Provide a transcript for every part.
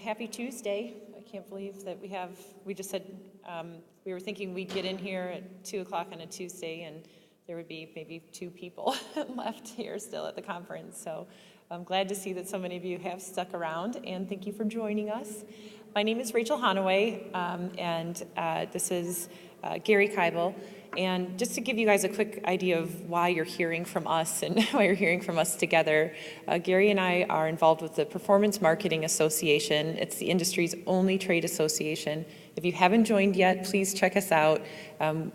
Happy Tuesday. I can't believe that we just said, we were thinking we'd get in here at 2 o'clock on a Tuesday and there would be maybe 2 people left here still at the conference. So I'm glad to see that so many of you have stuck around, and thank you for joining us. My name is Rachel Honoway, and this is Gary Kibel. And just to give you guys a quick idea of why you're hearing from us and why you're hearing from us together, Gary and I are involved with the Performance Marketing Association. It's the industry's only trade association. If you haven't joined yet, please check us out.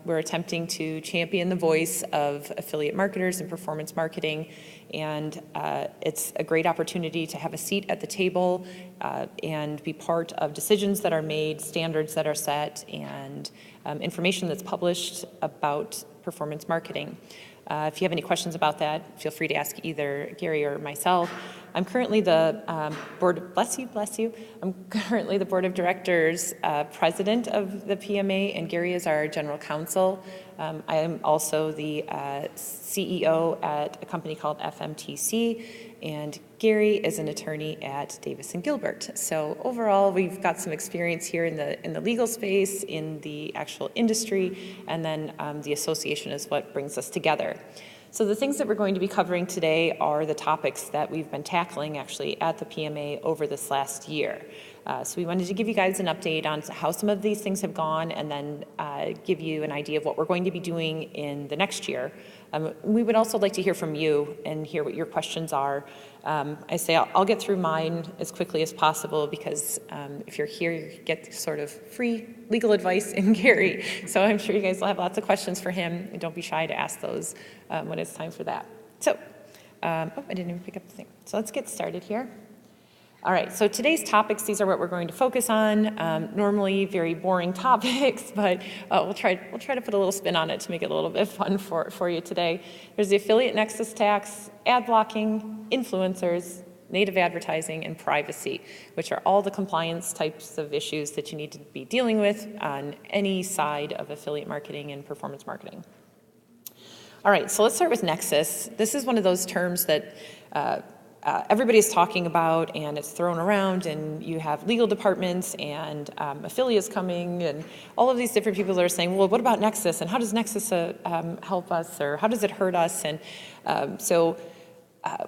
We're attempting to champion the voice of affiliate marketers and performance marketing, and it's a great opportunity to have a seat at the table and be part of decisions that are made, standards that are set, and information that's published about performance marketing. If you have any questions about that, feel free to ask either Gary or myself. I'm currently the I'm currently the board of directors president of the PMA, and Gary is our general counsel. I am also the CEO at a company called FMTC, and Gary is an attorney at Davis & Gilbert. So overall, we've got some experience here in the legal space, in the actual industry, and then the association is what brings us together. So the things that we're going to be covering today are the topics that we've been tackling actually at the PMA over this last year. So we wanted to give you guys an update on how some of these things have gone, and then give you an idea of what we're going to be doing in the next year. We would also like to hear from you and hear what your questions are. I say I'll get through mine as quickly as possible because if you're here, you get sort of free legal advice in Gary. So I'm sure you guys will have lots of questions for him, and don't be shy to ask those when it's time for that. So, I didn't even pick up the thing. So let's get started here. All right, so today's topics, these are what we're going to focus on. Normally very boring topics, but we'll try to put a little spin on it to make it a little bit fun for you today. There's the affiliate nexus tax, ad blocking, influencers, native advertising, and privacy, which are all the compliance types of issues that you need to be dealing with on any side of affiliate marketing and performance marketing. All right, so let's start with nexus. This is one of those terms that everybody's talking about, and it's thrown around, and you have legal departments and affiliates coming, and all of these different people that are saying, well, what about nexus, and how does nexus help us, or how does it hurt us? And so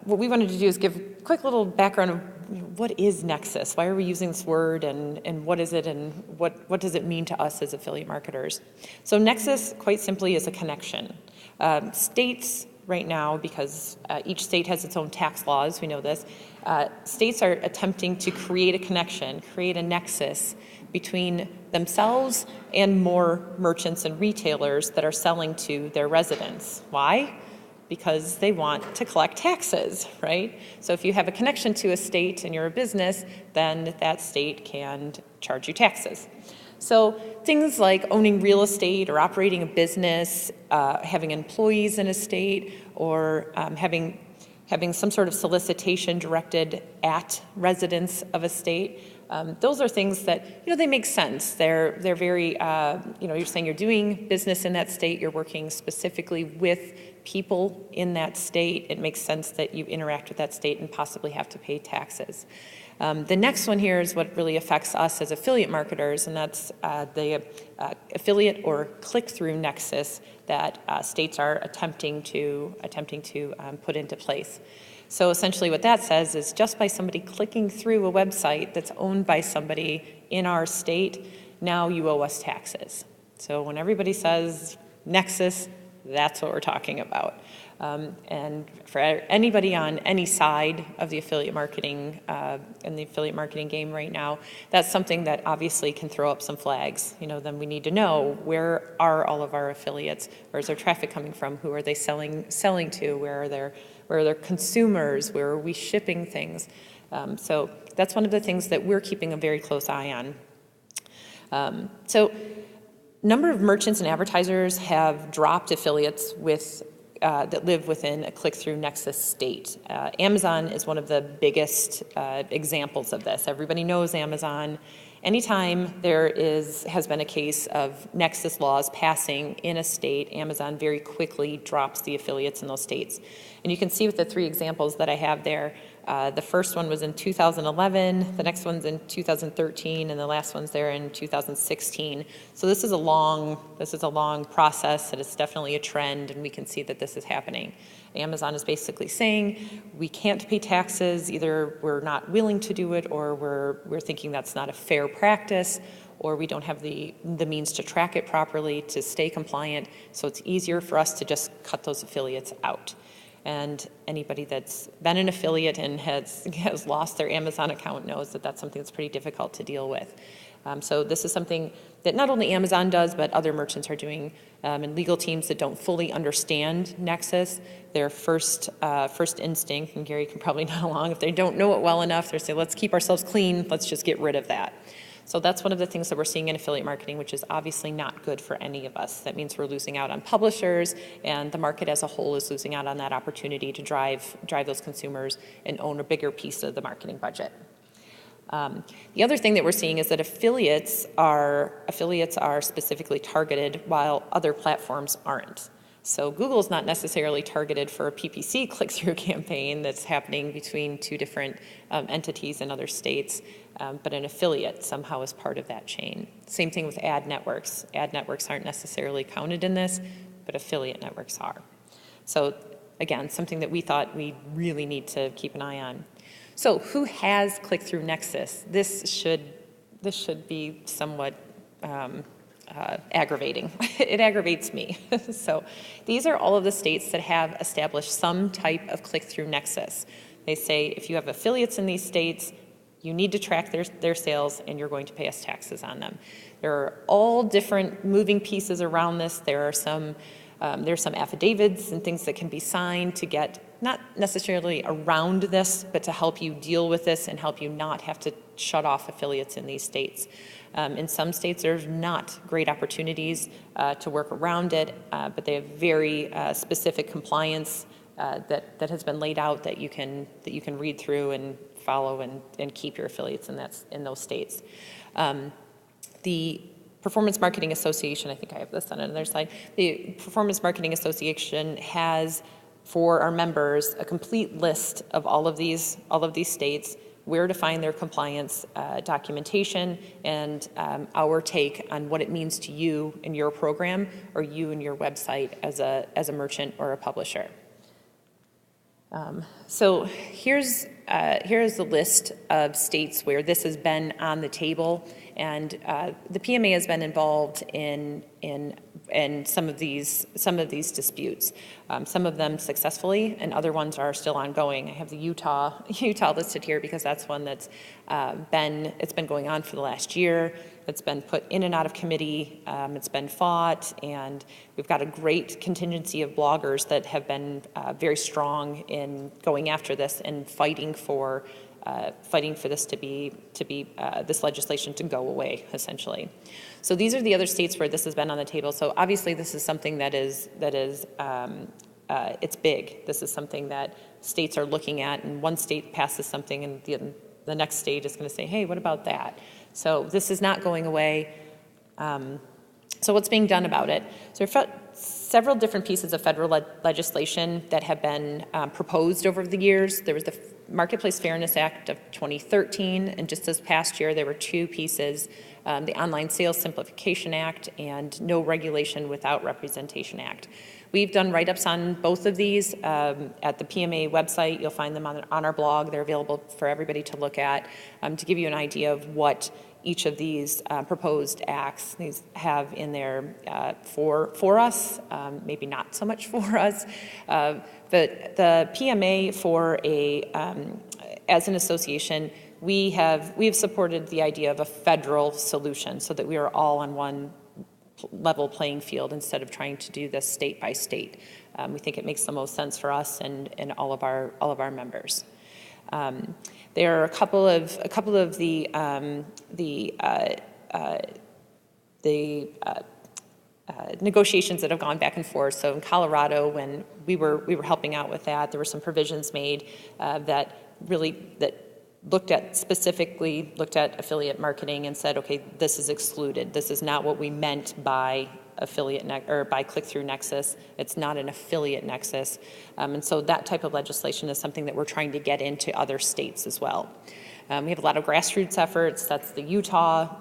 what we wanted to do is give a quick little background of what is nexus, why are we using this word, and what is it, and what does it mean to us as affiliate marketers? So nexus, quite simply, is a connection. States right now, because each state has its own tax laws, we know this, states are attempting to create a connection, create a nexus between themselves and more merchants and retailers that are selling to their residents. Why? Because they want to collect taxes, right? So if you have a connection to a state and you're a business, then that state can charge you taxes. So things like owning real estate or operating a business, having employees in a state, or having some sort of solicitation directed at residents of a state, those are things that, they make sense. They're very, you're saying you're doing business in that state, you're working specifically with people in that state. It makes sense that you interact with that state and possibly have to pay taxes. The next one here is what really affects us as affiliate marketers, and that's the affiliate or click-through nexus that states are attempting to put into place. So essentially what that says is just by somebody clicking through a website that's owned by somebody in our state, now you owe us taxes. So when everybody says nexus, that's what we're talking about. And for anybody on any side of the affiliate marketing in the affiliate marketing game right now, that's something that obviously can throw up some flags. Then we need to know, where are all of our affiliates? Where's their traffic coming from? Who are they selling to? Where are their consumers? Where are we shipping things? So that's one of the things that we're keeping a very close eye on. So number of merchants and advertisers have dropped affiliates that live within a click-through nexus state. Amazon is one of the biggest examples of this. Everybody knows Amazon. Anytime there has been a case of nexus laws passing in a state, Amazon very quickly drops the affiliates in those states. And you can see with the 3 examples that I have there, The first one was in 2011, the next one's in 2013, and the last one's there in 2016. So this is a long process, and it's definitely a trend, and we can see that this is happening. Amazon is basically saying we can't pay taxes, either we're not willing to do it, or we're thinking that's not a fair practice, or we don't have the means to track it properly to stay compliant, so it's easier for us to just cut those affiliates out. And anybody that's been an affiliate and has lost their Amazon account knows that that's something that's pretty difficult to deal with. So this is something that not only Amazon does, but other merchants are doing, and legal teams that don't fully understand Nexus. Their first instinct, and Gary can probably nod along, if they don't know it well enough, they say, let's keep ourselves clean, let's just get rid of that. So that's one of the things that we're seeing in affiliate marketing, which is obviously not good for any of us. That means we're losing out on publishers, and the market as a whole is losing out on that opportunity to drive those consumers and own a bigger piece of the marketing budget. The other thing that we're seeing is that affiliates are specifically targeted while other platforms aren't. So Google is not necessarily targeted for a PPC click-through campaign that's happening between two different entities in other states, but an affiliate somehow is part of that chain. Same thing with ad networks. Ad networks aren't necessarily counted in this, but affiliate networks are. So again, something that we thought we really need to keep an eye on. So who has click-through Nexus? This should be somewhat aggravating. It aggravates me. So these are all of the states that have established some type of click-through Nexus. They say if you have affiliates in these states, you need to track their sales, and you're going to pay us taxes on them. There are all different moving pieces around this. There's some affidavits and things that can be signed to get not necessarily around this, but to help you deal with this and help you not have to shut off affiliates in these states. In some states, there's not great opportunities to work around it, but they have very specific compliance that has been laid out that you can read through and follow and keep your affiliates in those states. The Performance Marketing Association, I think I have this on another slide. The Performance Marketing Association has, for our members, a complete list of all of these states, where to find their compliance documentation, and our take on what it means to you and your program, or you and your website as a merchant or a publisher. So here's the list of states where this has been on the table, and the PMA has been involved in some of these disputes. Some of them successfully, and other ones are still ongoing. I have the Utah listed here because that's one that's been going on for the last year. It's been put in and out of committee. It's been fought, and we've got a great contingency of bloggers that have been very strong in going after this and fighting for this to be this legislation to go away, essentially. So these are the other states where this has been on the table. So obviously this is something that is it's big. This is something that states are looking at, and one state passes something, and the next state is going to say, hey, what about that? So this is not going away. So what's being done about it? So there are several different pieces of federal legislation that have been proposed over the years. There was the Marketplace Fairness Act of 2013, and just this past year there were two pieces, the Online Sales Simplification Act and No Regulation Without Representation Act. We've done write-ups on both of these at the PMA website. You'll find them on our blog. They're available for everybody to look at to give you an idea of what each of these proposed acts have in there for us, maybe not so much for us. But the PMA as an association, we have supported the idea of a federal solution so that we are all on one level playing field instead of trying to do this state by state. We think it makes the most sense for us and all of our members. There are a couple of the negotiations that have gone back and forth. So in Colorado, when we were helping out with that, there were some provisions made that specifically looked at affiliate marketing and said, okay, this is excluded. This is not what we meant by or by click-through nexus. It's not an affiliate nexus. And so that type of legislation is something that we're trying to get into other states as well. We have a lot of grassroots efforts. That's the Utah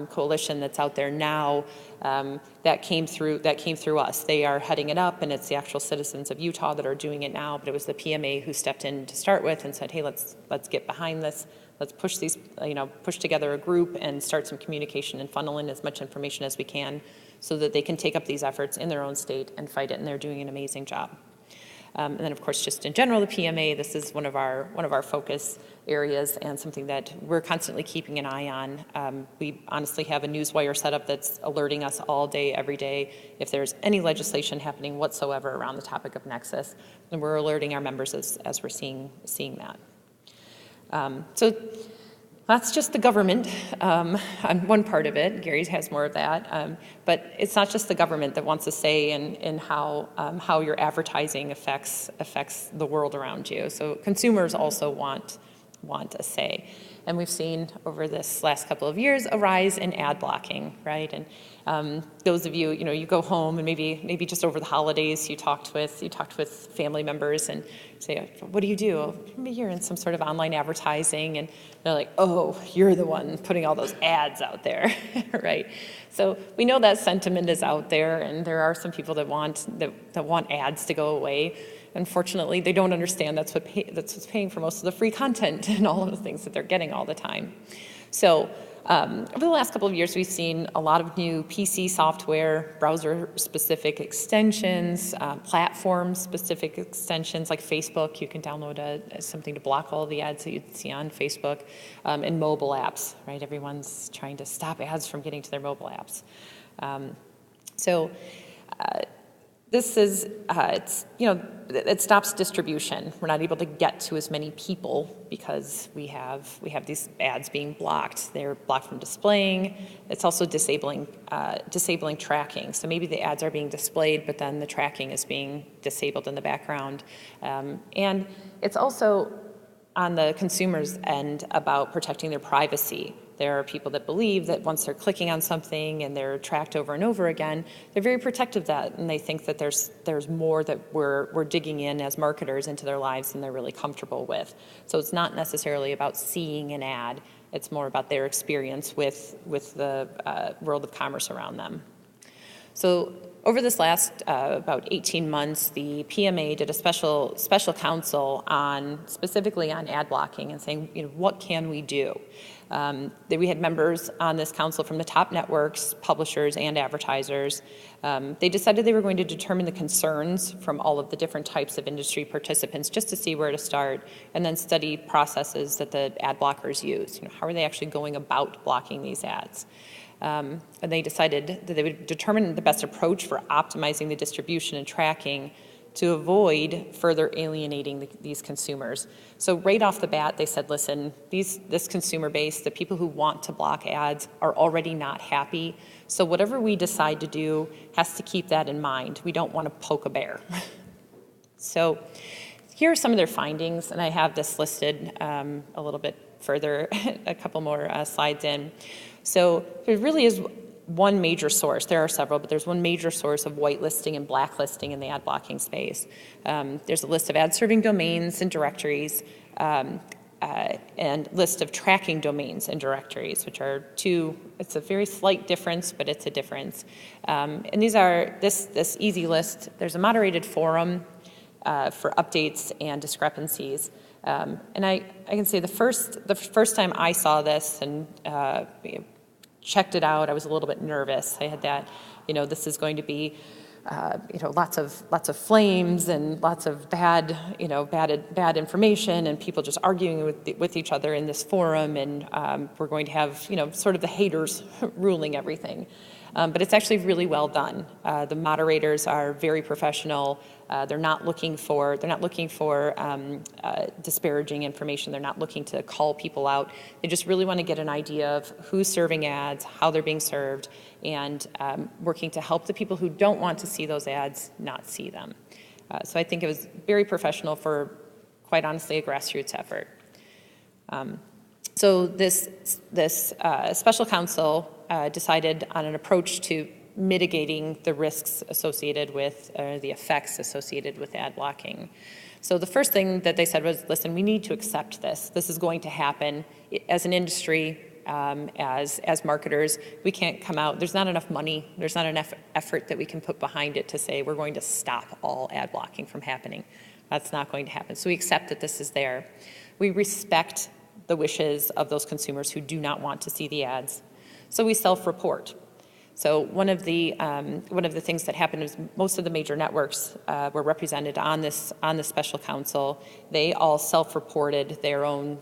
coalition that's out there now. That came through us. They are heading it up, and it's the actual citizens of Utah that are doing it now. But it was the PMA who stepped in to start with and said, "Hey, let's get behind this. Let's push push together a group and start some communication and funnel in as much information as we can, so that they can take up these efforts in their own state and fight it." And they're doing an amazing job. And then, of course, just in general, the PMA, this is one of our focus areas and something that we're constantly keeping an eye on. We honestly have a newswire set up that's alerting us all day, every day, if there's any legislation happening whatsoever around the topic of Nexus, and we're alerting our members as we're seeing that. So that's just the government on one part of it. Gary has more of that. But it's not just the government that wants a say in how your advertising affects the world around you. So consumers also want a say. And we've seen over this last couple of years a rise in ad blocking, right? And those of you, you go home and maybe just over the holidays you talked with family members and say, "What do you do?" Maybe you're in some sort of online advertising, and they're like, "Oh, you're the one putting all those ads out there," right? So we know that sentiment is out there, and there are some people that want ads to go away. Unfortunately, they don't understand that's what's paying for most of the free content and all of the things that they're getting all the time. So over the last couple of years, we've seen a lot of new PC software, browser-specific extensions, platform-specific extensions like Facebook. You can download something to block all the ads that you'd see on Facebook, and mobile apps, right? Everyone's trying to stop ads from getting to their mobile apps. This is, it stops distribution. We're not able to get to as many people because we have these ads being blocked. They're blocked from displaying. It's also disabling tracking. So maybe the ads are being displayed, but then the tracking is being disabled in the background. And it's also on the consumer's end about protecting their privacy. There are people that believe that once they're clicking on something and they're tracked over and over again, they're very protective of that, and they think that there's more that we're digging in as marketers into their lives than they're really comfortable with. So it's not necessarily about seeing an ad. It's more about their experience with the world of commerce around them. So over this last about 18 months, the PMA did a special council specifically on ad blocking and saying, what can we do? We had members on this council from the top networks, publishers, and advertisers. They decided they were going to determine the concerns from all of the different types of industry participants just to see where to start, and then study processes that the ad blockers use. How are they actually going about blocking these ads? And they decided that they would determine the best approach for optimizing the distribution and tracking to avoid further alienating these consumers. So right off the bat, they said, listen, this consumer base, the people who want to block ads, are already not happy. So whatever we decide to do has to keep that in mind. We don't want to poke a bear. So here are some of their findings, and I have this listed a little bit further, a couple more slides in. So there really is one major source. There are several, but there's one major source of whitelisting and blacklisting in the ad blocking space. There's a list of ad-serving domains and directories, and list of tracking domains and directories, which are two. It's a very slight difference, but it's a difference. And these are this easy list. There's a moderated forum for updates and discrepancies. And I can say the first time I saw this and checked it out, I was a little bit nervous. I had that, this is going to be, lots of flames and lots of bad information and people just arguing with each other in this forum, and we're going to have, sort of the haters ruling everything. But it's actually really well done. The moderators are very professional. They're not looking for disparaging information. They're not looking to call people out. They just really want to get an idea of who's serving ads, how they're being served, and working to help the people who don't want to see those ads not see them. So I think it was very professional for, quite honestly, a grassroots effort. So this special council decided on an approach to mitigating the risks associated with, the effects associated with ad blocking. So the first thing that they said was, listen, we need to accept this. This is going to happen. As an industry, as marketers, we can't come out, there's not enough money, there's not enough effort that we can put behind it to say we're going to stop all ad blocking from happening. That's not going to happen. So we accept that this is there. We respect the wishes of those consumers who do not want to see the ads. So we self-report. So one of the things that happened is most of the major networks were represented on this special counsel. They all self-reported their own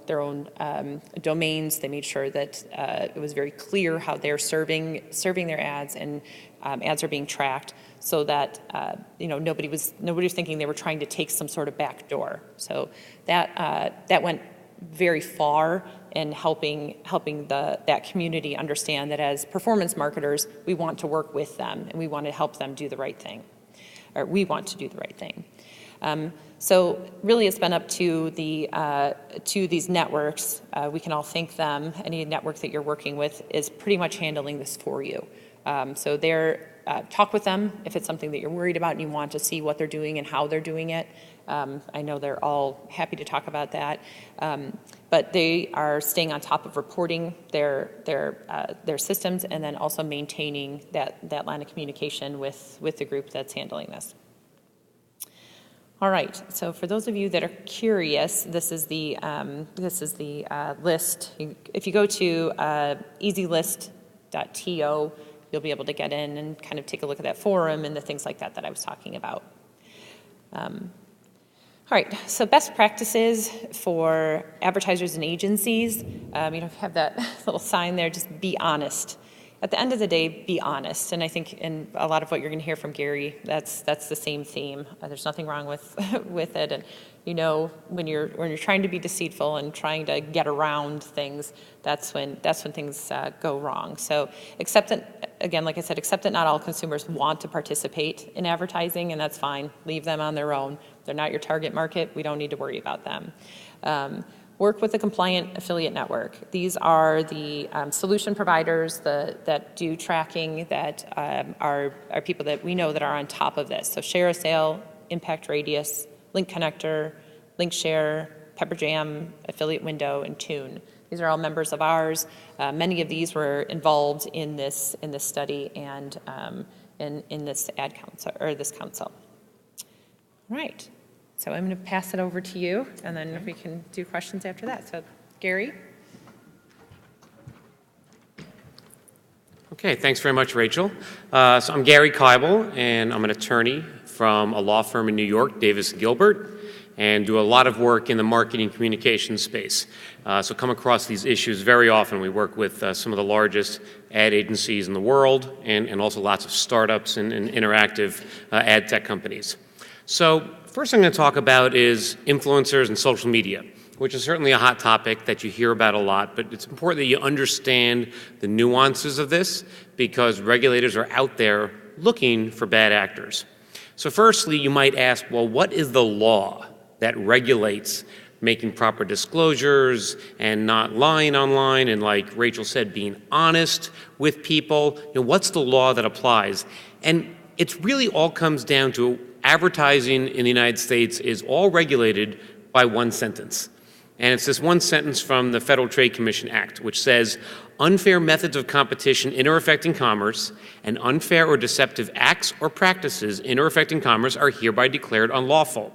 domains. They made sure that it was very clear how they're serving their ads, and ads are being tracked, so that nobody was thinking they were trying to take some sort of back door. So that went very far in helping that community understand that as performance marketers, we want to work with them and we want to help them do the right thing, or we want to do the right thing. So really, it's been up to these networks. We can all thank them. Any network that you're working with is pretty much handling this for you. So talk with them if it's something that you're worried about and you want to see what they're doing and how they're doing it. I know they're all happy to talk about that, but they are staying on top of reporting their systems, and then also maintaining that line of communication with the group that's handling this. All right. So for those of you that are curious, this is the list. If you go to easylist.to, you'll be able to get in and kind of take a look at that forum and the things like that I was talking about. All right, so best practices for advertisers and agencies. Have that little sign there, just be honest. At the end of the day, be honest. And I think in a lot of what you're going to hear from Gary, that's the same theme. There's nothing wrong with it. And when you're trying to be deceitful and trying to get around things, that's when things go wrong. So accept that, again, like I said, accept that not all consumers want to participate in advertising, and that's fine. Leave them on their own. They're not your target market. We don't need to worry about them. Work with a compliant affiliate network. These are the solution providers that do tracking, that are people that we know that are on top of this. So Share a Sale, Impact Radius, Link Connector, Link Share, Pepperjam, Affiliate Window, and Tune. These are all members of ours. Many of these were involved in this study and in this ad council, or this council. All right. So I'm going to pass it over to you, and then we can do questions after that. So, Gary? Okay, thanks very much, Rachel. So I'm Gary Kibel, and I'm an attorney from a law firm in New York, Davis & Gilbert, and do a lot of work in the marketing communications space. So come across these issues very often. We work with some of the largest ad agencies in the world, and also lots of startups and interactive ad tech companies. So first thing I'm going to talk about is influencers and social media, which is certainly a hot topic that you hear about a lot, but it's important that you understand the nuances of this, because regulators are out there looking for bad actors. So firstly, you might ask, well, what is the law that regulates making proper disclosures and not lying online, and like Rachel said, being honest with people? What's the law that applies? And it really all comes down to advertising in the United States is all regulated by one sentence. And it's this one sentence from the Federal Trade Commission Act, which says, unfair methods of competition in or affecting commerce and unfair or deceptive acts or practices in or affecting commerce are hereby declared unlawful.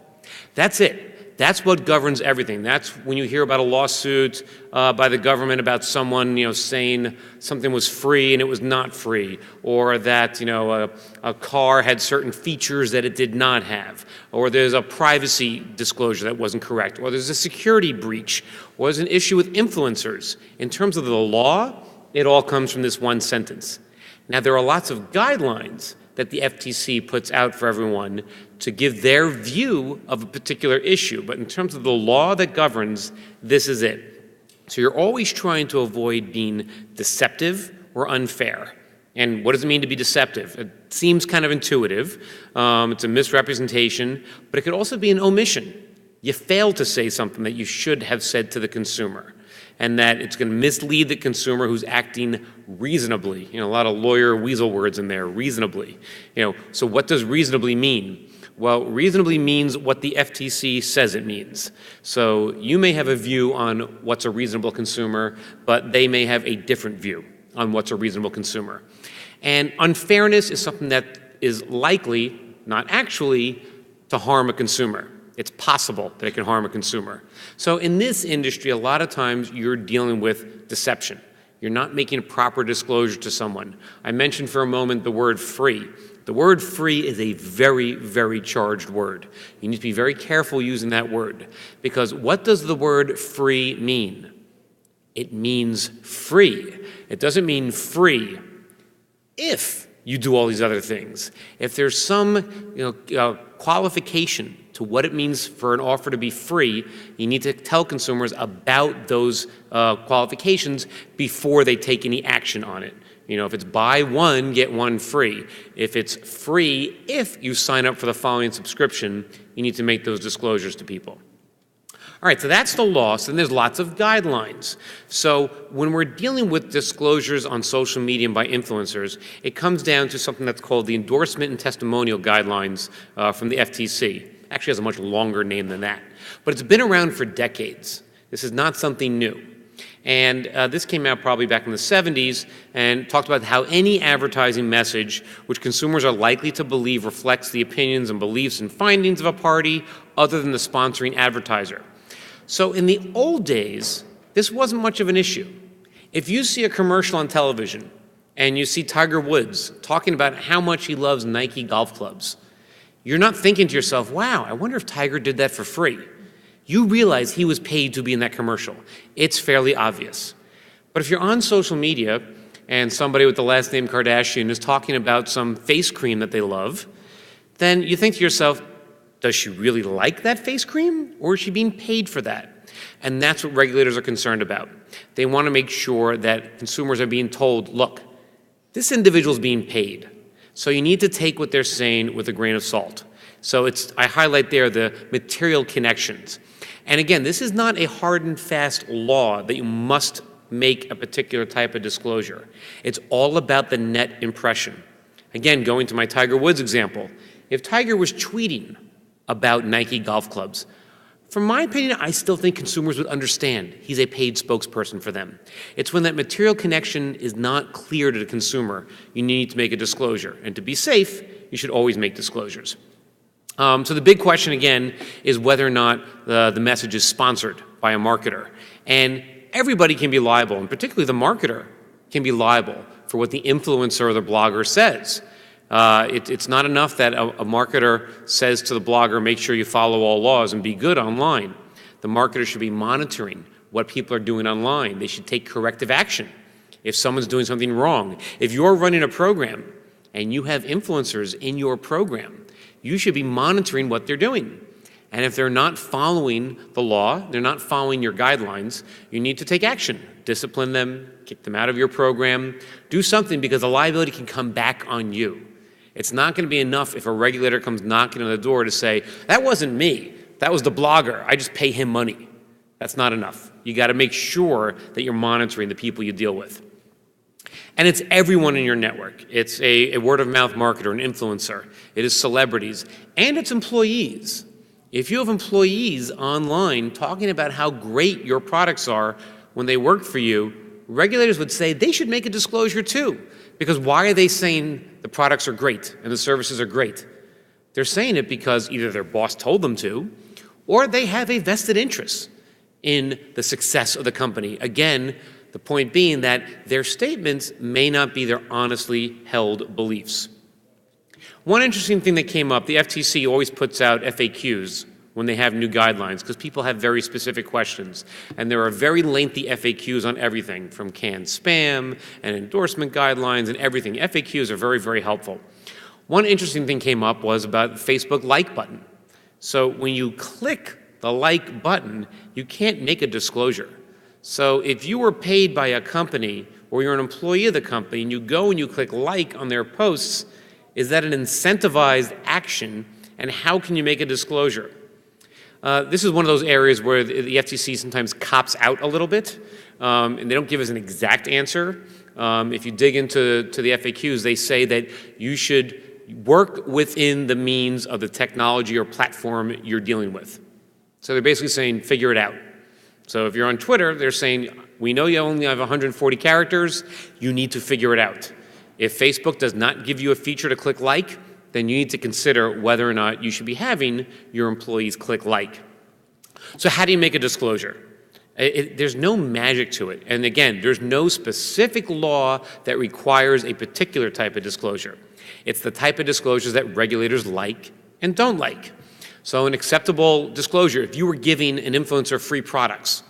That's it. That's what governs everything. That's when you hear about a lawsuit by the government about someone, saying something was free and it was not free, or that, a car had certain features that it did not have, or there's a privacy disclosure that wasn't correct, or there's a security breach, or there's an issue with influencers. In terms of the law, it all comes from this one sentence. Now, there are lots of guidelines that the FTC puts out for everyone to give their view of a particular issue. But in terms of the law that governs, this is it. So you're always trying to avoid being deceptive or unfair. And what does it mean to be deceptive? It seems kind of intuitive. It's a misrepresentation, but it could also be an omission. You failed to say something that you should have said to the consumer. and that it's going to mislead the consumer who's acting reasonably. A lot of lawyer weasel words in there, reasonably. So what does reasonably mean? Well, reasonably means what the FTC says it means. So you may have a view on what's a reasonable consumer, but they may have a different view on what's a reasonable consumer. And unfairness is something that is likely, not actually, to harm a consumer. It's possible that it can harm a consumer. So in this industry, a lot of times you're dealing with deception. You're not making a proper disclosure to someone. I mentioned for a moment the word free. The word free is a very, very charged word. You need to be very careful using that word, because what does the word free mean? It means free. It doesn't mean free if you do all these other things. If there's some qualification to what it means for an offer to be free, you need to tell consumers about those qualifications before they take any action on it. If it's buy one, get one free. If it's free, if you sign up for the following subscription, you need to make those disclosures to people. All right, so that's the law, and there's lots of guidelines. So when we're dealing with disclosures on social media and by influencers, it comes down to something that's called the Endorsement and Testimonial Guidelines from the FTC. Actually has a much longer name than that. But it's been around for decades. This is not something new. And this came out probably back in the 70s and talked about how any advertising message which consumers are likely to believe reflects the opinions and beliefs and findings of a party other than the sponsoring advertiser. So in the old days, this wasn't much of an issue. If you see a commercial on television and you see Tiger Woods talking about how much he loves Nike golf clubs, you're not thinking to yourself, wow, I wonder if Tiger did that for free. You realize he was paid to be in that commercial. It's fairly obvious. But if you're on social media and somebody with the last name Kardashian is talking about some face cream that they love, then you think to yourself, does she really like that face cream, or is she being paid for that? And that's what regulators are concerned about. They want to make sure that consumers are being told, look, this individual's being paid, so you need to take what they're saying with a grain of salt. So I highlight there the material connections. And again, this is not a hard and fast law that you must make a particular type of disclosure. It's all about the net impression. Again, going to my Tiger Woods example, if Tiger was tweeting about Nike golf clubs, from my opinion, I still think consumers would understand he's a paid spokesperson for them. It's when that material connection is not clear to the consumer, you need to make a disclosure. And to be safe, you should always make disclosures. So the big question, again, is whether or not the message is sponsored by a marketer. And everybody can be liable, and particularly the marketer can be liable for what the influencer or the blogger says. It's not enough that a marketer says to the blogger, make sure you follow all laws and be good online. The marketer should be monitoring what people are doing online. They should take corrective action if someone's doing something wrong. If you're running a program and you have influencers in your program, you should be monitoring what they're doing. And if they're not following the law, they're not following your guidelines, you need to take action. Discipline them, kick them out of your program, do something, because the liability can come back on you. It's not going to be enough if a regulator comes knocking on the door to say, that wasn't me, that was the blogger, I just pay him money. That's not enough. You got to make sure that you're monitoring the people you deal with. And it's everyone in your network. It's a word-of-mouth marketer, an influencer. It is celebrities, and it's employees. If you have employees online talking about how great your products are when they work for you, regulators would say they should make a disclosure too. Because why are they saying the products are great and the services are great? They're saying it because either their boss told them to, or they have a vested interest in the success of the company. Again, the point being that their statements may not be their honestly held beliefs. One interesting thing that came up, the FTC always puts out FAQs when they have new guidelines, because people have very specific questions. And there are very lengthy FAQs on everything, from canned spam and endorsement guidelines and everything. FAQs are very, very helpful. One interesting thing came up was about the Facebook like button. So when you click the like button, you can't make a disclosure. So if you were paid by a company or you're an employee of the company and you go and you click like on their posts, is that an incentivized action, and how can you make a disclosure? This is one of those areas where the FTC sometimes cops out a little bit, and they don't give us an exact answer. If you dig into the FAQs, they say that you should work within the means of the technology or platform you're dealing with. So they're basically saying, figure it out. So if you're on Twitter, they're saying, we know you only have 140 characters, you need to figure it out. If Facebook does not give you a feature to click like, then you need to consider whether or not you should be having your employees click like. So how do you make a disclosure? There's no magic to it. And again, there's no specific law that requires a particular type of disclosure. It's the type of disclosures that regulators like and don't like. So an acceptable disclosure, if you were giving an influencer free products,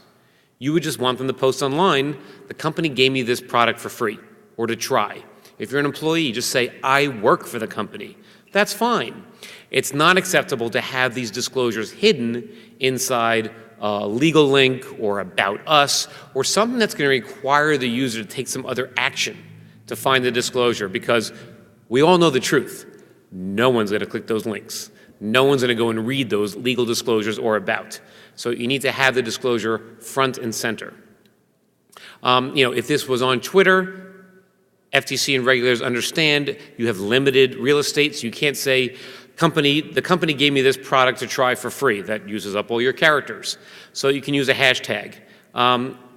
you would just want them to post online, the company gave me this product for free, or to try. If you're an employee, just say, I work for the company. That's fine. It's not acceptable to have these disclosures hidden inside a legal link or about us or something that's going to require the user to take some other action to find the disclosure, because we all know the truth. No one's going to click those links. No one's going to go and read those legal disclosures or about. So you need to have the disclosure front and center. If this was on Twitter, FTC and regulators understand you have limited real estate, so you can't say, the company gave me this product to try for free. That uses up all your characters. So you can use a hashtag.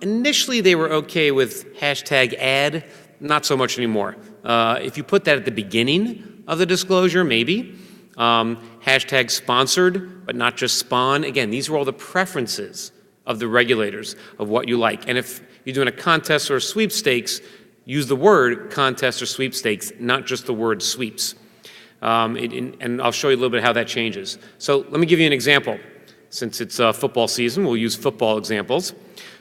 Initially, they were okay with hashtag ad, not so much anymore. If you put that at the beginning of the disclosure, maybe. Hashtag sponsored, but not just spawn. Again, these are all the preferences of the regulators of what you like. And if you're doing a contest or a sweepstakes, use the word contest or sweepstakes, not just the word sweeps. And I'll show you a little bit how that changes. So let me give you an example. Since it's football season, we'll use football examples.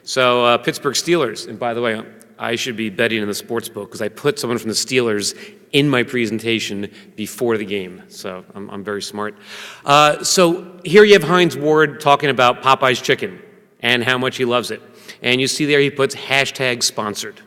So Pittsburgh Steelers, and by the way, I should be betting in the sports book because I put someone from the Steelers in my presentation before the game. So I'm very smart. So here you have Heinz Ward talking about Popeye's chicken and how much he loves it. And you see there he puts hashtag sponsored.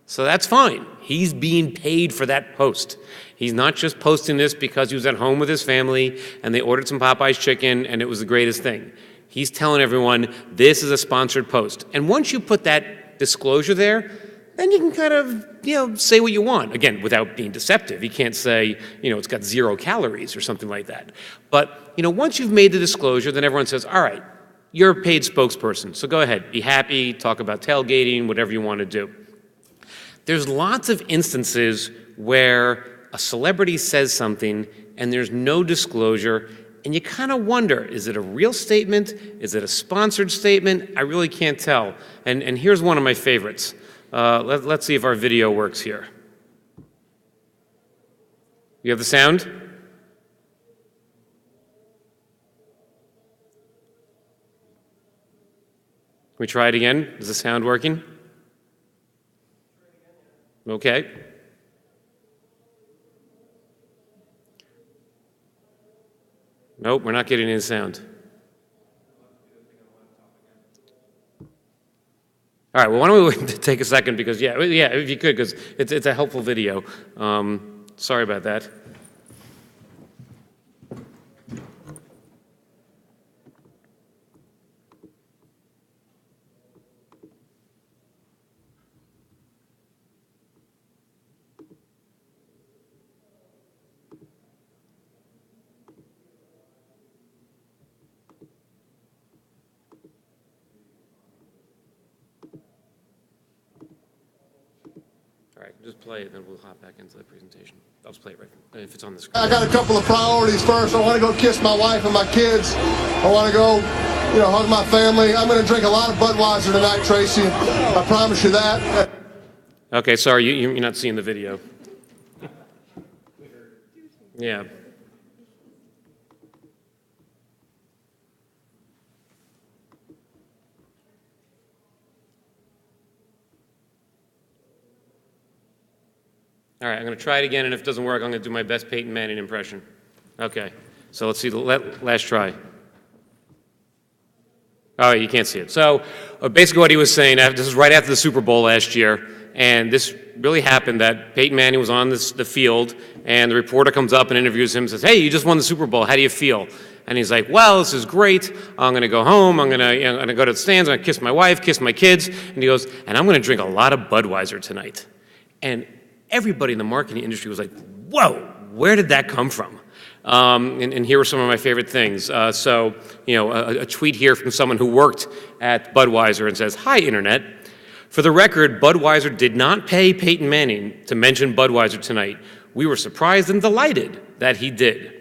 So that's fine. He's being paid for that post. He's not just posting this because he was at home with his family and they ordered some Popeye's chicken and it was the greatest thing. He's telling everyone this is a sponsored post. And once you put that disclosure there, then you can kind of, say what you want. Again, without being deceptive. You can't say, it's got 0 calories or something like that. But, once you've made the disclosure, then everyone says, all right, you're a paid spokesperson. So go ahead, be happy, talk about tailgating, whatever you want to do. There's lots of instances where a celebrity says something and there's no disclosure, and you kind of wonder, is it a real statement? Is it a sponsored statement? I really can't tell. And here's one of my favorites. Let's see if our video works here. You have the sound? Can we try it again? Is the sound working? Okay. Nope, we're not getting any sound. All right, well, why don't we take a second because, yeah, if you could, because it's a helpful video. Sorry about that. All right, just play it, then we'll hop back into the presentation. I'll just play it right if it's on the screen. I got a couple of priorities first. I want to go kiss my wife and my kids. I want to go, hug my family. I'm going to drink a lot of Budweiser tonight, Tracy. I promise you that. Okay, sorry, you're not seeing the video. Yeah. All right, I'm going to try it again, and if it doesn't work, I'm going to do my best Peyton Manning impression. Okay, so let's see the last try. Oh, you can't see it. So basically what he was saying, this is right after the Super Bowl last year, and this really happened that Peyton Manning was on the field, and the reporter comes up and interviews him and says, hey, you just won the Super Bowl. How do you feel? And he's like, well, this is great. I'm going to go home. I'm going to go to the stands. I'm going to kiss my wife, kiss my kids. And he goes, and I'm going to drink a lot of Budweiser tonight. And everybody in the marketing industry was like, whoa, where did that come from? And here were some of my favorite things. A tweet here from someone who worked at Budweiser and says, hi, Internet. For the record, Budweiser did not pay Peyton Manning to mention Budweiser tonight. We were surprised and delighted that he did.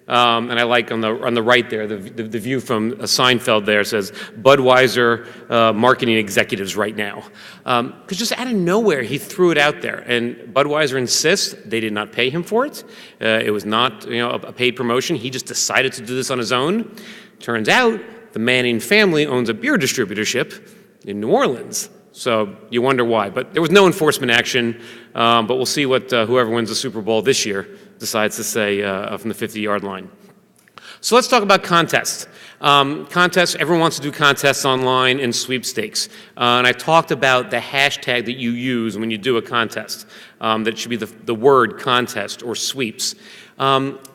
And I like on the right there, the view from Seinfeld there says, Budweiser marketing executives right now. Because just out of nowhere, he threw it out there. And Budweiser insists they did not pay him for it. It was not a paid promotion. He just decided to do this on his own. Turns out the Manning family owns a beer distributorship in New Orleans. So you wonder why. But there was no enforcement action. But we'll see what whoever wins the Super Bowl this year decides to say from the 50-yard line. So let's talk about contests. Contests, everyone wants to do contests online and sweepstakes. And I talked about the hashtag that you use when you do a contest. That should be the word contest or sweeps.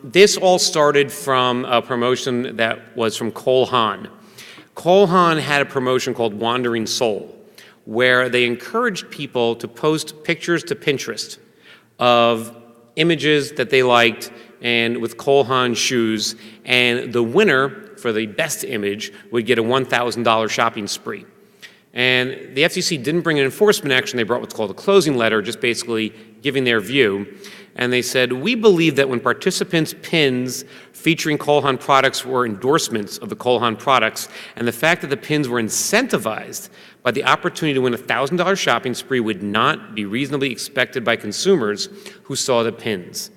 This all started from a promotion that was from Cole Haan. Cole Haan had a promotion called Wandering Soul, where they encouraged people to post pictures to Pinterest of images that they liked and with Cole Haan shoes, and the winner for the best image would get a $1,000 shopping spree. And the FTC didn't bring an enforcement action. They brought what's called a closing letter, just basically giving their view. And they said, we believe that when participants' pins featuring Cole Haan products were endorsements of the Cole Haan products, and the fact that the pins were incentivized by the opportunity to win a $1,000 shopping spree would not be reasonably expected by consumers who saw the pins.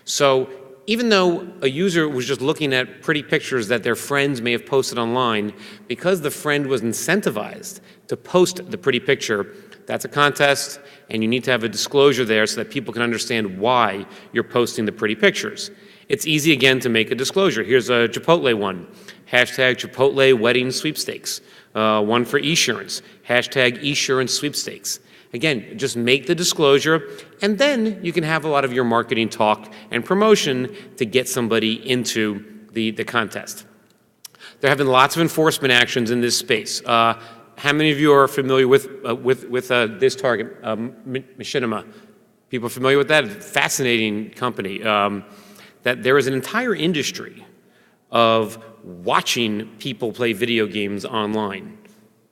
So even though a user was just looking at pretty pictures that their friends may have posted online, because the friend was incentivized to post the pretty picture, that's a contest, and you need to have a disclosure there so that people can understand why you're posting the pretty pictures. It's easy, again, to make a disclosure. Here's a Chipotle one. Hashtag Chipotle wedding sweepstakes. One for Esurance. Hashtag Esurance sweepstakes. Again, just make the disclosure, and then you can have a lot of your marketing talk and promotion to get somebody into the contest. There have been lots of enforcement actions in this space. How many of you are familiar with this target, Machinima? People familiar with that? Fascinating company. That there is an entire industry of watching people play video games online.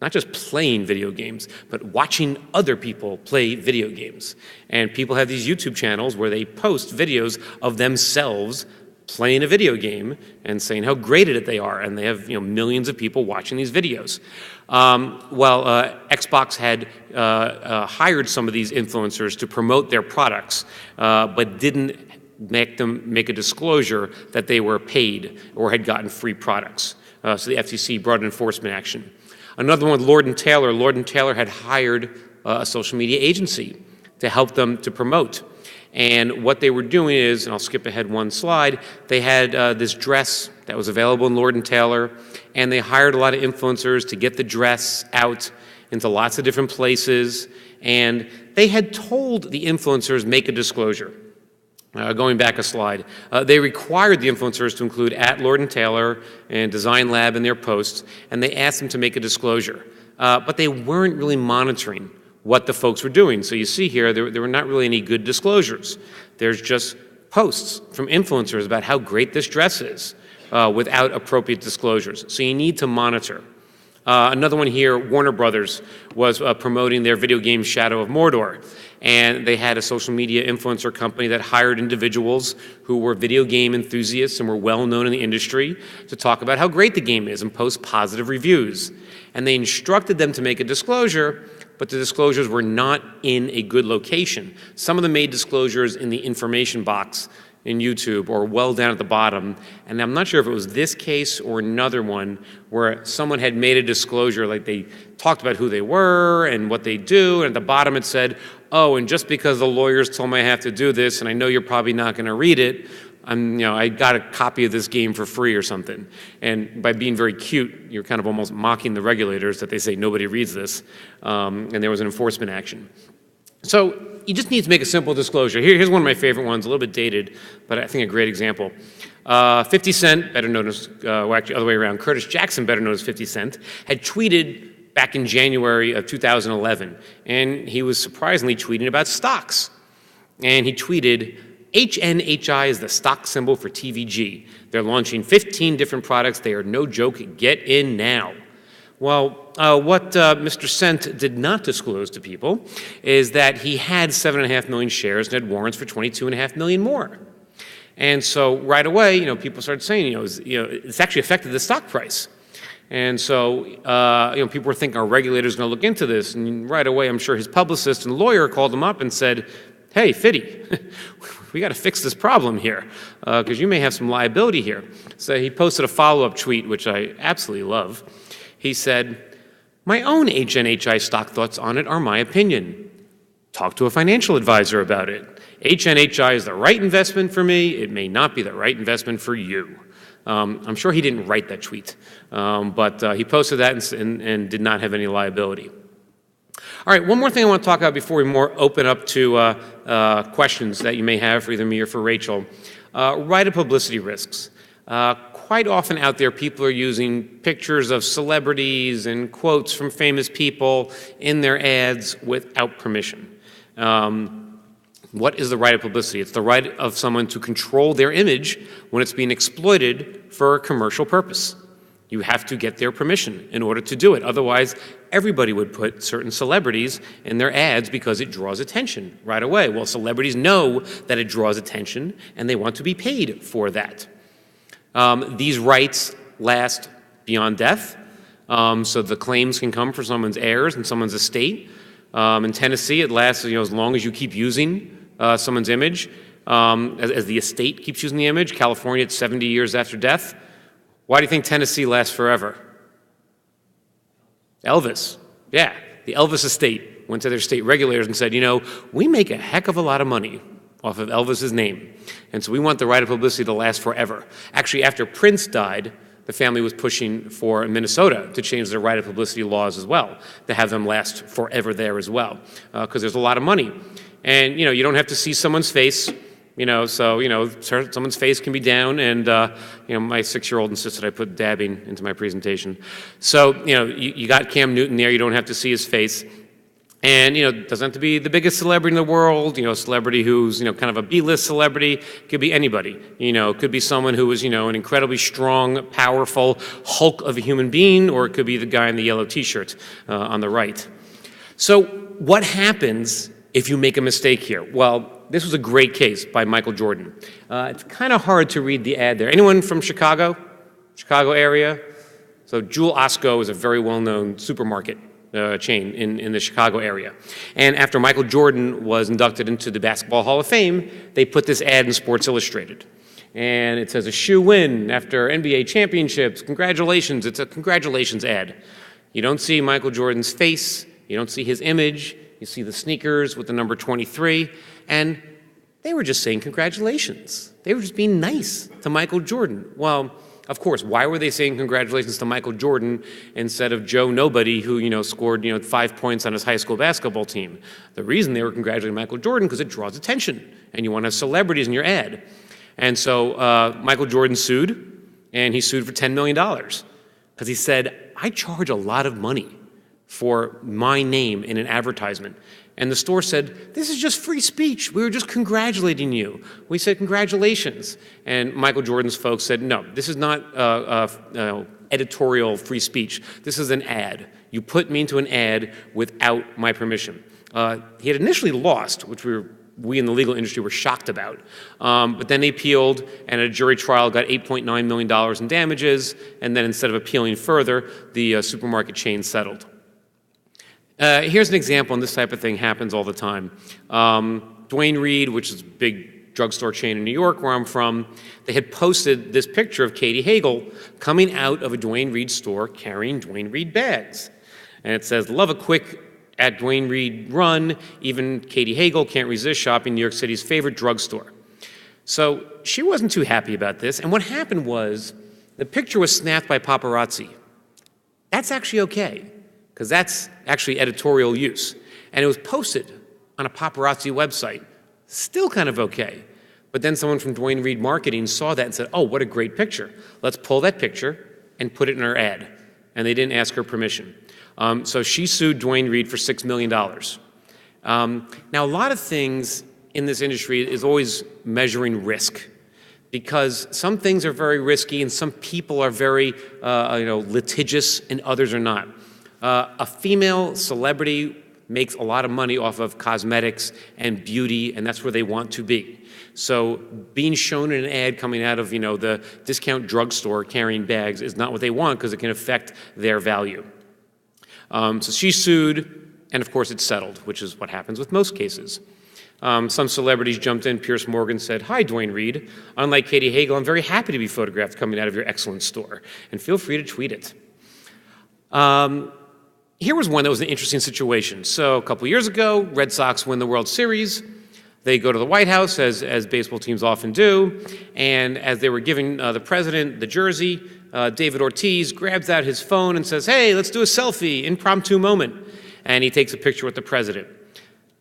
Not just playing video games, but watching other people play video games. And people have these YouTube channels where they post videos of themselves playing a video game and saying how great at it they are. And they have millions of people watching these videos. Xbox had hired some of these influencers to promote their products, but didn't make a disclosure that they were paid or had gotten free products. So the FTC brought an enforcement action. Another one with Lord & Taylor. Lord & Taylor had hired a social media agency to help them to promote. And what they were doing is, and I'll skip ahead one slide, they had this dress that was available in Lord & Taylor, and they hired a lot of influencers to get the dress out into lots of different places. And they had told the influencers, make a disclosure. Going back a slide, they required the influencers to include at Lord & Taylor and Design Lab in their posts, and they asked them to make a disclosure. But they weren't really monitoring what the folks were doing. So you see here, there were not really any good disclosures. There's just posts from influencers about how great this dress is without appropriate disclosures. So you need to monitor. Another one here, Warner Brothers was promoting their video game Shadow of Mordor. And they had a social media influencer company that hired individuals who were video game enthusiasts and were well known in the industry to talk about how great the game is and post positive reviews. And they instructed them to make a disclosure, but the disclosures were not in a good location. Some of them made disclosures in the information box in YouTube or well down at the bottom. And I'm not sure if it was this case or another one where someone had made a disclosure, like they talked about who they were and what they do, and at the bottom it said, oh, and just because the lawyers told me I have to do this, and I know you're probably not going to read it, I got a copy of this game for free or something. And by being very cute, you're kind of almost mocking the regulators that they say nobody reads this, and there was an enforcement action. So you just need to make a simple disclosure. Here's one of my favorite ones, a little bit dated, but I think a great example. 50 Cent, better known as, well, actually, other way around, Curtis Jackson, better known as 50 Cent, had tweeted back in January of 2011, and he was surprisingly tweeting about stocks. And he tweeted, HNHI is the stock symbol for TVG. They're launching 15 different products. They are no joke. Get in now. Well, what Mr. Cent did not disclose to people is that he had 7.5 million shares and had warrants for 22.5 million more. And so right away, people started saying, it's actually affected the stock price. And so, people were thinking our regulator's going to look into this. And right away, I'm sure his publicist and lawyer called him up and said, hey, Fiddy, we got to fix this problem here because you may have some liability here. So he posted a follow-up tweet, which I absolutely love. He said, my own HNHI stock thoughts on it are my opinion. Talk to a financial advisor about it. HNHI is the right investment for me. It may not be the right investment for you. I'm sure he didn't write that tweet, but he posted that and did not have any liability. All right, one more thing I want to talk about before we open up to questions that you may have for either me or for Rachel. Right of publicity risks. Quite often out there, people are using pictures of celebrities and quotes from famous people in their ads without permission. What is the right of publicity? It's the right of someone to control their image when it's being exploited for a commercial purpose. You have to get their permission in order to do it. Otherwise, everybody would put certain celebrities in their ads because it draws attention right away. Well, celebrities know that it draws attention, and they want to be paid for that. These rights last beyond death, so the claims can come for someone's heirs and someone's estate. In Tennessee, it lasts as long as you keep using someone's image, as the estate keeps using the image. California, it's 70 years after death. Why do you think Tennessee lasts forever? Elvis. Yeah, the Elvis estate went to their state regulators and said, we make a heck of a lot of money off of Elvis's name, and so we want the right of publicity to last forever. Actually, after Prince died, the family was pushing for Minnesota to change their right of publicity laws as well, to have them last forever there as well, because there's a lot of money. And, you don't have to see someone's face, someone's face can be down, and, my 6-year-old insisted I put dabbing into my presentation. So, you got Cam Newton there, you don't have to see his face. And, it doesn't have to be the biggest celebrity in the world, a celebrity who's, kind of a B-list celebrity. Could be anybody, it could be someone who was, an incredibly strong, powerful hulk of a human being, or it could be the guy in the yellow t-shirt on the right. So what happens if you make a mistake here? Well, this was a great case by Michael Jordan. It's kind of hard to read the ad there. Anyone from Chicago area? So Jewel Osco is a very well-known supermarket chain in the Chicago area. And after Michael Jordan was inducted into the Basketball Hall of Fame, they put this ad in Sports Illustrated. And it says, a shoe win after NBA championships. Congratulations. It's a congratulations ad. You don't see Michael Jordan's face. You don't see his image. You see the sneakers with the number 23. And they were just saying congratulations. They were just being nice to Michael Jordan. Well, of course, why were they saying congratulations to Michael Jordan instead of Joe Nobody, who, scored, 5 points on his high school basketball team? The reason they were congratulating Michael Jordan because it draws attention, and you want to have celebrities in your ad. And so Michael Jordan sued, and he sued for $10 million because he said, I charge a lot of money for my name in an advertisement. And the store said, this is just free speech. We were just congratulating you. We said, congratulations. And Michael Jordan's folks said, no, this is not editorial free speech. This is an ad. You put me into an ad without my permission. He had initially lost, which we in the legal industry were shocked about. But then they appealed, and at a jury trial got $8.9 million in damages. And then instead of appealing further, the supermarket chain settled. Here's an example, and this type of thing happens all the time. Duane Reade, which is a big drugstore chain in New York where I'm from, they had posted this picture of Katie Hagel coming out of a Duane Reade store carrying Duane Reade bags. And it says, love a quick at Duane Reade run. Even Katie Hagel can't resist shopping New York City's favorite drugstore. So she wasn't too happy about this. And what happened was the picture was snapped by paparazzi. That's actually okay, because that's actually editorial use. And it was posted on a paparazzi website. Still kind of okay. But then someone from Duane Reade Marketing saw that and said, oh, what a great picture. Let's pull that picture and put it in our ad. And they didn't ask her permission. So she sued Duane Reade for $6 million. Now, a lot of things in this industry is always measuring risk, because some things are very risky and some people are very litigious and others are not. A female celebrity makes a lot of money off of cosmetics and beauty, and that's where they want to be. So being shown in an ad coming out of the discount drugstore carrying bags is not what they want, because it can affect their value. So she sued, and of course it's settled, which is what happens with most cases. Some celebrities jumped in. Piers Morgan said, hi, Duane Reade. Unlike Katie Hagel, I'm very happy to be photographed coming out of your excellent store, and feel free to tweet it. Here was one that was an interesting situation. So a couple years ago, Red Sox win the World Series. They go to the White House, as baseball teams often do, and as they were giving the president the jersey, David Ortiz grabs out his phone and says, hey, let's do a selfie, impromptu moment. And he takes a picture with the president.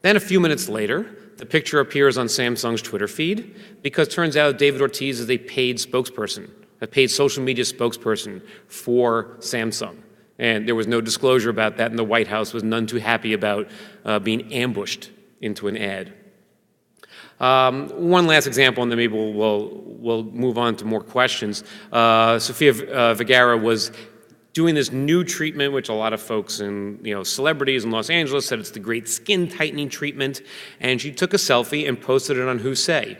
Then a few minutes later, the picture appears on Samsung's Twitter feed, because it turns out David Ortiz is a paid spokesperson, a paid social media spokesperson for Samsung. And there was no disclosure about that, and the White House was none too happy about being ambushed into an ad. One last example, and then maybe we'll move on to more questions. Sofia Vergara was doing this new treatment, which a lot of folks and celebrities in Los Angeles said it's the great skin tightening treatment, and she took a selfie and posted it on Who Say.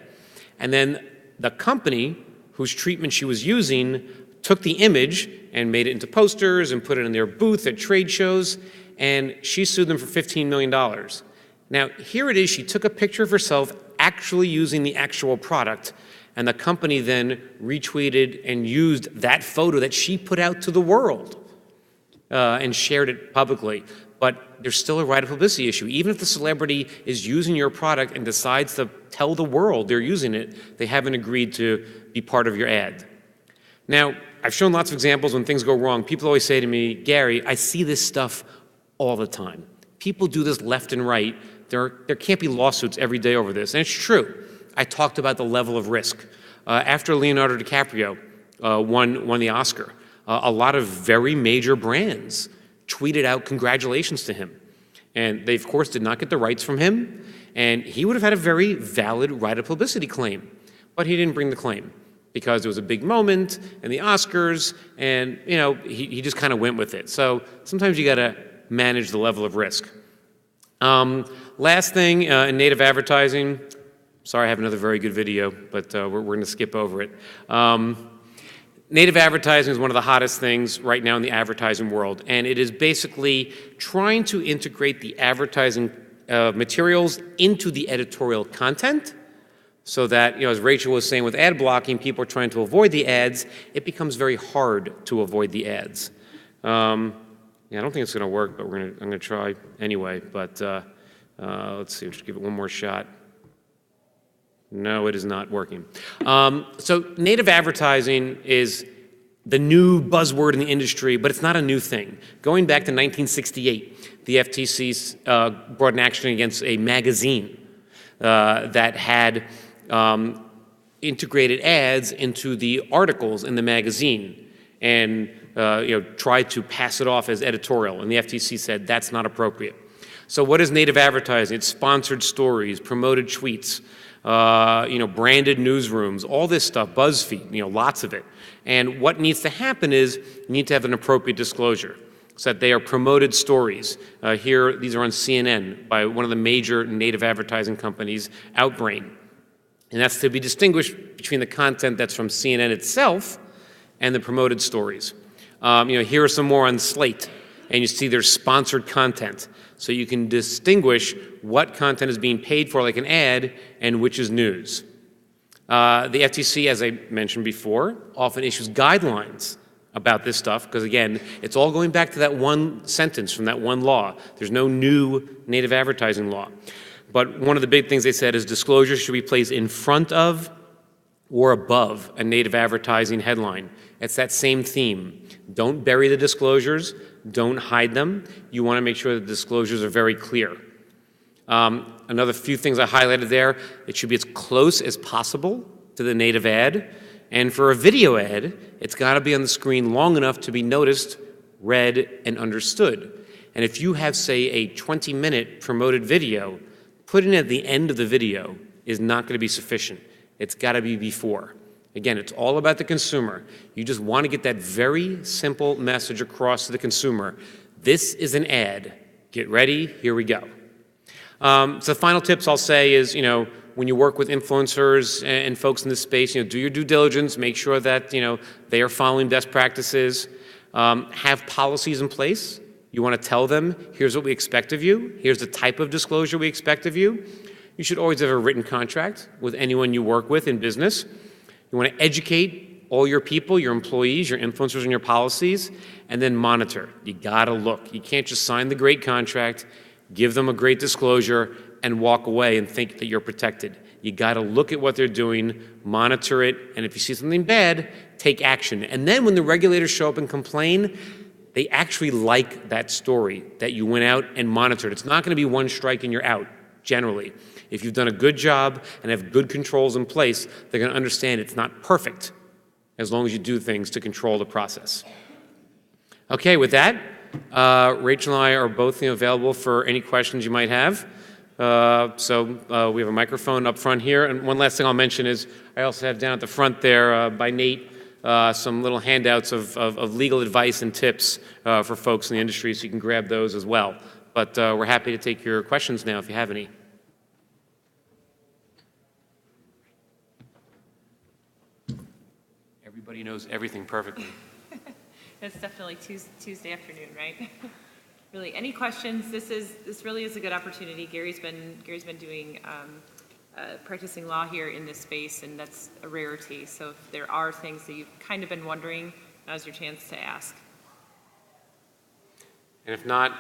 And then the company whose treatment she was using took the image and made it into posters and put it in their booth at trade shows, and she sued them for $15 million. Now, here it is, she took a picture of herself actually using the actual product, and the company then retweeted and used that photo that she put out to the world and shared it publicly. But there's still a right of publicity issue. Even if the celebrity is using your product and decides to tell the world they're using it, they haven't agreed to be part of your ad. Now, I've shown lots of examples when things go wrong. People always say to me, Gary, I see this stuff all the time. People do this left and right. There can't be lawsuits every day over this. And it's true. I talked about the level of risk. After Leonardo DiCaprio won the Oscar, a lot of very major brands tweeted out congratulations to him. And they, of course, did not get the rights from him. And he would have had a very valid right of publicity claim. But he didn't bring the claim, because there was a big moment in the Oscars, and he just kind of went with it. So sometimes you got to manage the level of risk. Last thing, in native advertising, sorry I have another very good video, but we're going to skip over it. Native advertising is one of the hottest things right now in the advertising world, and it is basically trying to integrate the advertising materials into the editorial content, so that, as Rachel was saying with ad blocking, people are trying to avoid the ads. It becomes very hard to avoid the ads. I don't think it's going to work, but I'm going to try anyway. But let's see, let's give it one more shot. No, it is not working. So native advertising is the new buzzword in the industry, but it's not a new thing. Going back to 1968, the FTC brought an action against a magazine that had integrated ads into the articles in the magazine, and tried to pass it off as editorial, and the FTC said that's not appropriate. So what is native advertising? It's sponsored stories, promoted tweets, branded newsrooms, all this stuff, BuzzFeed, lots of it. And what needs to happen is you need to have an appropriate disclosure, so that they are promoted stories. Here, these are on CNN by one of the major native advertising companies, Outbrain. And that's to be distinguished between the content that's from CNN itself and the promoted stories. Here are some more on Slate, and you see there's sponsored content. So you can distinguish what content is being paid for, like an ad, and which is news. The FTC, as I mentioned before, often issues guidelines about this stuff, because again, it's all going back to that one sentence from that one law. There's no new native advertising law. But one of the big things they said is disclosure should be placed in front of or above a native advertising headline. It's that same theme. Don't bury the disclosures. Don't hide them. You want to make sure the disclosures are very clear. Another few things I highlighted there, it should be as close as possible to the native ad. And for a video ad, it's got to be on the screen long enough to be noticed, read, and understood. And if you have, say, a 20-minute promoted video, putting it at the end of the video is not going to be sufficient. It's got to be before. Again, it's all about the consumer. You just want to get that very simple message across to the consumer. This is an ad. Get ready. Here we go. So the final tips I'll say is, when you work with influencers and folks in this space, do your due diligence. Make sure that, they are following best practices. Have policies in place. You want to tell them, here's what we expect of you. Here's the type of disclosure we expect of you. You should always have a written contract with anyone you work with in business. You want to educate all your people, your employees, your influencers, and your policies, and then monitor. You got to look. You can't just sign the great contract, give them a great disclosure, and walk away and think that you're protected. You got to look at what they're doing, monitor it, and if you see something bad, take action. And then when the regulators show up and complain, they actually like that story that you went out and monitored. It's not going to be one strike and you're out, generally. If you've done a good job and have good controls in place, they're going to understand it's not perfect as long as you do things to control the process. Okay, with that, Rachel and I are both available for any questions you might have. So we have a microphone up front here. And one last thing I'll mention is I also have down at the front there by Nate some little handouts of legal advice and tips for folks in the industry, so you can grab those as well. But we're happy to take your questions now if you have any. Everybody knows everything perfectly. It's definitely Tuesday afternoon, right? Really, any questions? This really is a good opportunity. Gary's been doing practicing law here in this space, and that's a rarity. So if there are things that you've kind of been wondering, now's your chance to ask. And if not,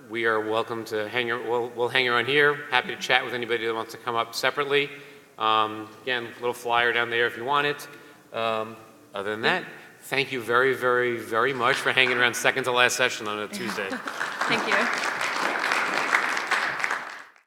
we are welcome to hang. We'll hang around here. Happy to chat with anybody that wants to come up separately. Again, little flyer down there if you want it. Other than that, thank you very, very, very much for hanging around second to last session on a Tuesday. Thank you.